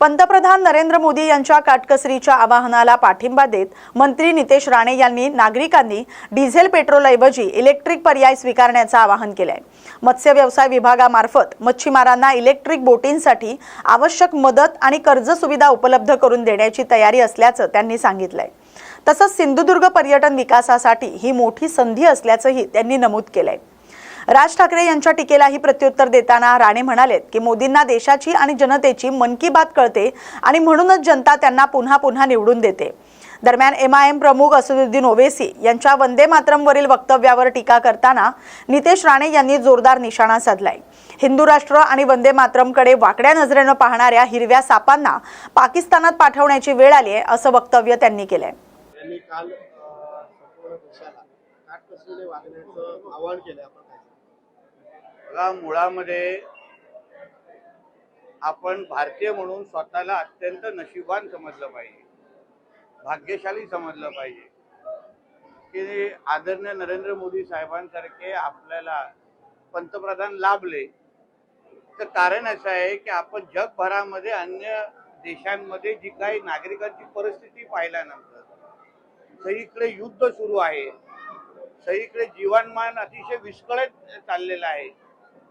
पंतप्रधान नरेंद्र मोदी यांच्या काटकसरीच्या आवाहनाला पाठिंबा देत मंत्री नितेश राणे यांनी नागरिकांनी डिझेल पेट्रोलऐवजी इलेक्ट्रिक पर्याय स्वीकारण्याचं आवाहन केलंय। मत्स्य व्यवसाय विभागामार्फत मच्छीमारांना इलेक्ट्रिक बोटींसाठी आवश्यक मदत आणि कर्ज सुविधा उपलब्ध करून देण्याची तयारी असल्याचं त्यांनी सांगितलंय। तसंच सिंधुदुर्ग पर्यटन विकासासाठी ही मोठी संधी असल्याचंही त्यांनी नमूद केलंय। राज ठाकरे यांच्या टीकेलाही प्रत्युत्तर देताना राणे म्हणालेत की मोदींना देशाची आणि जनतेची मन की बात कळते आणि म्हणूनच जनता त्यांना पुन्हा पुन्हा निवडून देते। दरम्यान MIM प्रमुख असदुद्दीन ओवैसी यांच्या वंदे मातरमवरील वक्तव्यावर टीका करताना नितेश राणे यांनी जोरदार निशाणा साधलाय। हिंदू राष्ट्र आणि वंदे मातरमकडे वाकड्या नजरेने पाहणाऱ्या हिरव्या सापांना पाकिस्तानात पाठवण्याची वेळ आली आहे असं वक्तव्य त्यांनी केलंय। त्यांनी काल संपूर्ण देशाला काटकसरीने वागण्याचं आवाहन केलं। मुळामध्ये आपण भारतीय म्हणून स्वतःला अत्यंत नशीबवान समजलं पाहिजे, भाग्यशाली समजलं पाहिजे की आदरणीय नरेंद्र मोदी साहेबांसारखे आपल्याला पंतप्रधान लाभले। तर कारण असं आहे की आपण जगभरामध्ये अन्य देशांमध्ये जी काही नागरिकांची परिस्थिती पाहिल्यानंतर सगळीकडे युद्ध सुरू आहे, सगळीकडे जीवनमान अतिशय विस्कळीत चाललेलं आहे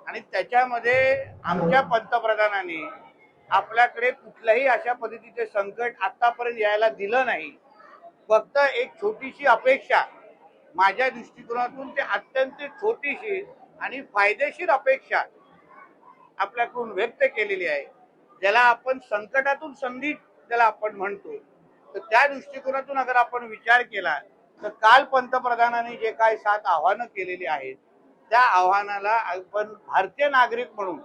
आणि त्याच्यामध्ये आमच्या पंतप्रधानांनी आपल्याकडे कुठल्याही अशा पद्धतीचे संकट आतापर्यंत यायला दिलं नाही। फक्त एक छोटीशी अपेक्षा, माझ्या दृष्टिकोनातून ते अत्यंत छोटीशी आणि फायदेशीर अपेक्षा आपल्याकडून व्यक्त केलेली आहे, ज्याला आपण संकटातून संधी ज्याला आपण म्हणतो। तर त्या दृष्टिकोनातून अगर आपण विचार केला तर काल पंतप्रधानांनी जे काही 7 आव्हानं केलेली आहेत त्या आव्हानाला आपण भारतीय नागरिक म्हणून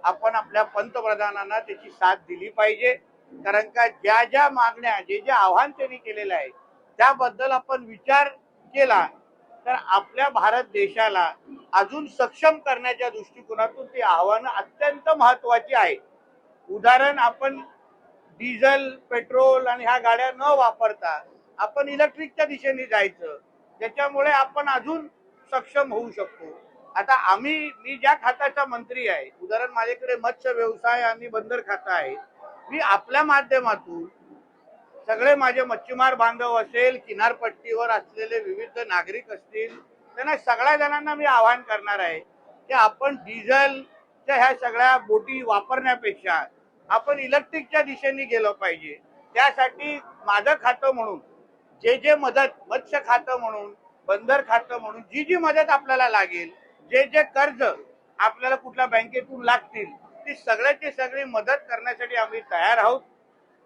आपण आपल्या पंतप्रधानांना त्याची साथ दिली पाहिजे। कारण का ज्या ज्या मागण्या जे जे आव्हान त्यांनी केलेलं आहे त्याबद्दल आपण विचार केला तर आपल्या भारत देशाला अजून सक्षम करण्याच्या दृष्टिकोनातून ती आव्हानं अत्यंत महत्वाची आहे। उदाहरण, आपण डिझेल पेट्रोल आणि ह्या गाड्या न वापरता आपण इलेक्ट्रिकच्या दिशेने जायचं, ज्याच्यामुळे आपण अजून सक्षम होऊ शकतो। आता मी ज्या खात्याचा मंत्री आहे, उदाहरण माझ्याकडे मत्स्य व्यवसाय आणि बंदर खाता आहे, मी आपल्या माध्यमातून सगळे माझे मच्छीमार बांधव असेल, किनारपट्टीवर असलेले विविध नागरिक असतील, त्यांना सगळ्या जणांना मी आवाहन करणार आहे की आपण डिझेलच्या ह्या सगळ्या बोटी वापरण्यापेक्षा आपण इलेक्ट्रिकच्या दिशेने गेलो पाहिजे। त्यासाठी माझं खातं म्हणून जे जे मदत, मत्स्य खातं म्हणून, बंदर खातं म्हणून जी जी मदत आपल्याला लागेल, जे जे कर्ज आपल्याला कुठल्या बँकेतून लागतील, ती सगळ्याची सगळी मदत करण्यासाठी आम्ही तयार आहोत।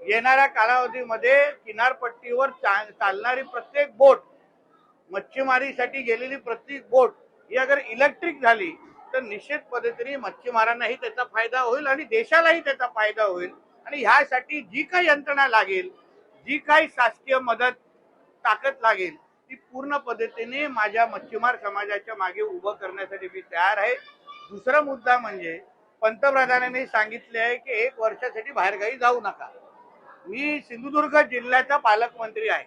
येणाऱ्या कालावधीमध्ये किनारपट्टीवर चालणारी प्रत्येक बोट, मच्छीमारीसाठी गेलेली प्रत्येक बोट ही अगर इलेक्ट्रिक झाली तर निश्चित पद्धतीने मच्छीमारांनाही त्याचा फायदा होईल आणि देशालाही त्याचा फायदा होईल। आणि ह्यासाठी जी काही यंत्रणा लागेल, जी काही शासकीय मदत ताकद लागेल, ती पूर्ण पद्धतीने माझ्या मच्छीमार समाजाच्या मागे उभं करण्यासाठी मी तयार आहे। दुसरा मुद्दा म्हणजे पंतप्रधानांनी सांगितले आहे की 1 वर्षासाठी बाहेरगावी जाऊ नका। मी सिंधुदुर्ग जिल्ह्याचा पालकमंत्री आहे,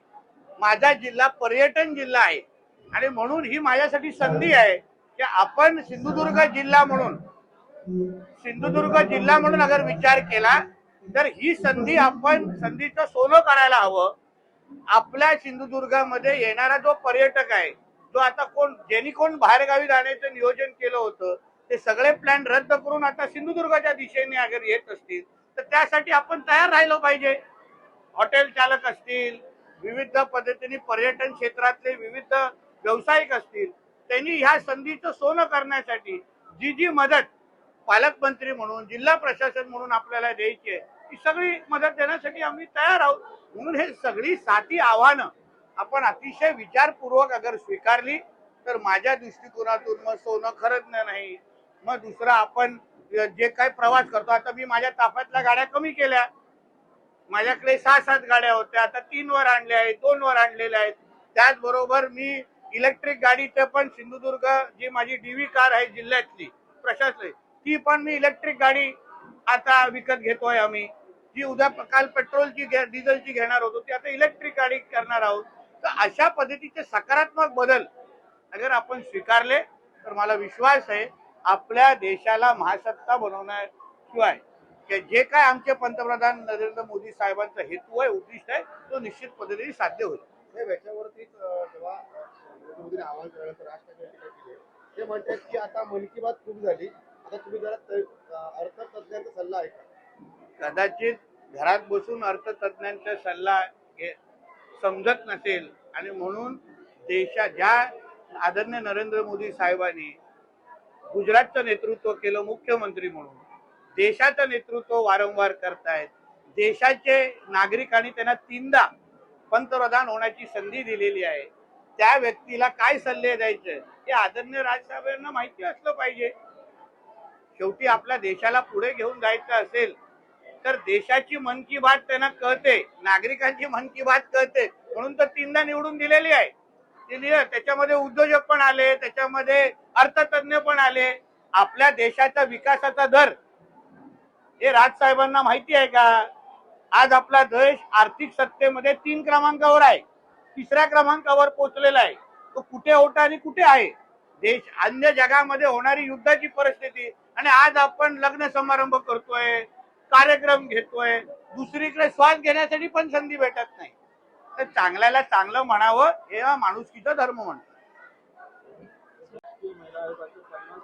माझा जिल्हा पर्यटन जिल्हा आहे आणि म्हणून ही माझ्यासाठी संधी आहे की आपण सिंधुदुर्ग जिल्हा म्हणून अगर विचार केला तर ही संधी, आपण संधीचं सोनं करायला हवं। आपल्या सिंधुदुर्गामध्ये येणारा जो पर्यटक आहे, जो आता ज्यांनी बाहेरगावी जाण्याचं नियोजन केलं होतं, ते सगळे प्लॅन रद्द करून आता सिंधुदुर्गाच्या दिशेने अगर येत असतील तर त्यासाठी आपण तयार राहिलो पाहिजे। हॉटेल चालक असतील, विविध पद्धतीने पर्यटन क्षेत्रातले विविध व्यावसायिक असतील, त्यांनी ह्या संधीचं सोनं करण्यासाठी जी जी मदत पालकमंत्री म्हणून, जिल्हा प्रशासन म्हणून आपल्याला द्यायची आहे, ती सगळी मदत देण्यासाठी आम्ही तयार आहोत। म्हणून हे सगळी 7 आव्हानं आपण अतिशय विचारपूर्वक अगर स्वीकारली तर माझ्या दृष्टिकोनातून मग सोनं खरंच नाही। मग दुसरा, आपण जे काही प्रवास करतो, आता मी माझ्या ताफ्यातल्या गाड्या कमी केल्या, माझ्याकडे 6-7 गाड्या होत्या, आता 3 वर आणल्या आहेत, 2 वर आणलेल्या आहेत। त्याचबरोबर मी इलेक्ट्रिक गाडीचं पण सिंधुदुर्ग, जी माझी DV कार आहे जिल्ह्यातली प्रशासन, ती पण मी इलेक्ट्रिक गाडी आता विकत घेतोय आम्ही। जी उद्या काल पेट्रोलची डिझेलची घेणार होतो, ती आता इलेक्ट्रिक गाडी करणार आहोत। तर अशा पद्धतीचे सकारात्मक बदल अगर आपण स्वीकारले तर मला विश्वास आहे आपल्या देशाला महासत्ता बनवण्याशिवाय की जे काय आमचे पंतप्रधान नरेंद्र मोदी साहेबांचा हेतू आहे, उद्दिष्ट आहे, तो निश्चित पद्धतीने साध्य होईल. याच्यावरतीच जेव्हा नरेंद्र मोदींनी आवाहन केल्यानंतर राज ठाकरे टीका केली. ते म्हणतात की आता मन की बात खूप झाली, आता तुम्ही जरा अर्थतज्ञांचा सल्ला ऐका. कदाचित घरात बसून अर्थतज्ञांचा सल्ला समजत नसेल आणि म्हणून ज्या आदरणीय नरेंद्र मोदी साहेबांनी गुजरातचं नेतृत्व केलं मुख्यमंत्री म्हणून, देशाचं नेतृत्व वारंवार करतायत, देशाचे नागरिकांनी त्यांना 3दा पंतप्रधान होण्याची संधी दिलेली आहे, त्या व्यक्तीला काय सल्ले द्यायचे हे आदरणीय राजसाहेबांना माहिती असलं पाहिजे. शेवटी आपल्या देशाला पुढे घेऊन जायचं असेल तर देशाची मन की बात त्यांना कळते, नागरिकांची मन की बात कळते, म्हणून तर 3दा निवडून दिलेली आहे. त्याच्यामध्ये उद्योजक पण आले, त्याच्यामध्ये अर्थतज्ञ पण आले. आपल्या देशाचा विकासाचा दर हे राजसाहेबांना माहिती आहे का? आज आपला देश आर्थिक सत्तेमध्ये 3 क्रमांकावर आहे, 3ऱ्या क्रमांकावर पोहोचलेला आहे. तो कुठे होता आणि कुठे आहे? देश अन्य जगामध्ये होणारी युद्धाची परिस्थिती, आणि आज आपण लग्न समारंभ करतोय, कार्यक्रम घेतोय, दुसरीकडे श्वास घेण्यासाठी पण संधी भेटत नाही. तर चांगल्याला चांगलं म्हणावं हे माणुसकीचा धर्म म्हणतो. महिला आयोगाचे 50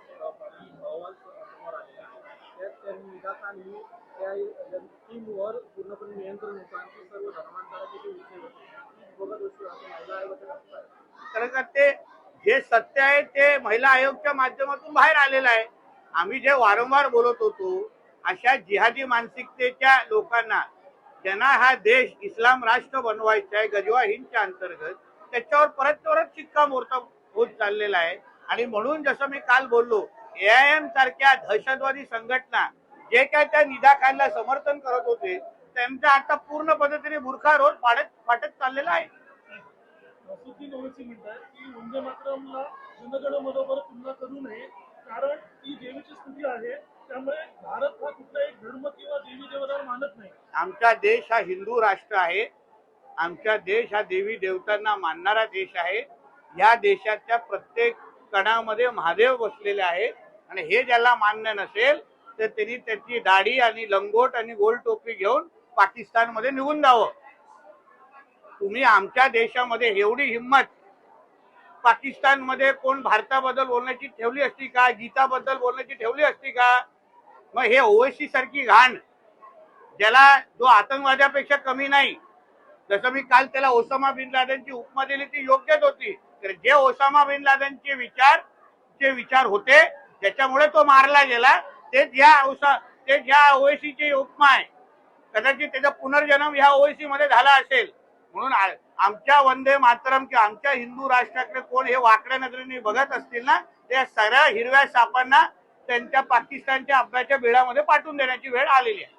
अहवाल समोर आले आहेत. त्यात त्यांनी निदाखाली त्या टीमवर पूर्णपणे नियंत्रण होतं आणि सर्व धर्मांतराचे जे विषय होते बघत असतो असं महिला आयोगाचं आहे. कारण का ते जे सत्य आहे ते महिला आयोगच्या माध्यमातून बाहेर आलेलं आहे. आम्ही जे वारंवार बोलत होतो, अशा जिहादी मानसिकतेच्या लोकांना ज्यांना हा देश इस्लाम राष्ट्र बनवायचा आहे गजवा हिंदच्या अंतर्गत, त्याच्यावर परत शिक्कामोर्तब होत चाललेला आहे. आणि म्हणून जसं मी काल बोललो, AIM सारख्या दहशतवादी संघटना जे काय त्या निदा खानला समर्थन करत होते त्यांचा आता पूर्ण पद्धतीने बुरखा रोज फाटत चाललेला आहे. नसुद्दीन ओवैसी म्हणतात की वंदे मातरमला जनगणमनोबर तुलना करू नये, कारण ती देवीची स्तुती आहे, त्यामुळे भारत हा कुठला एक धर्म किंवा देवी देवतांना मानत नाही. आमचा देश हा हिंदू राष्ट्र आहे, आमचा देश हा देवी देवतांना मानणारा देश आहे. या देशाच्या प्रत्येक कणामध्ये महादेव बसलेले आहे, आणि हे ज्याला मान्य नसेल तर त्यांनी त्याची दाढी आणि लंगोट आणि गोल टोपी घेऊन पाकिस्तानमध्ये निघून जावं. तुम्ही आमच्या देशामध्ये एवढी हिंमत पाकिस्तानमध्ये कोण भारताबद्दल बोलण्याची ठेवली असती का? गीताबद्दल बोलण्याची ठेवली असती का? मग हे ओवैसी सारखी घाण, ज्याला जो आतंकवाद्यापेक्षा कमी नाही, जसं मी काल त्याला ओसामा बिन लादेनची उपमा दिली ती योग्यच होती. तर जे ओसामा बिन लादेनचे विचार होते ज्याच्यामुळे तो मारला गेला, तेच या ओवैसीची उपमा आहे. कदाचित त्याचा पुनर्जन्म ह्या ओवैसी मध्ये झाला असेल. म्हणून आमच्या वंदे मातरम किंवा आमच्या हिंदू राष्ट्राकडे कोण हे वाकड्या नजरेने बघत असतील ना, त्या सरळ हिरव्या सापांना त्यांच्या पाकिस्तानच्या अपघाताच्या बिळामध्ये पाठवून देण्याची वेळ आलेली आहे.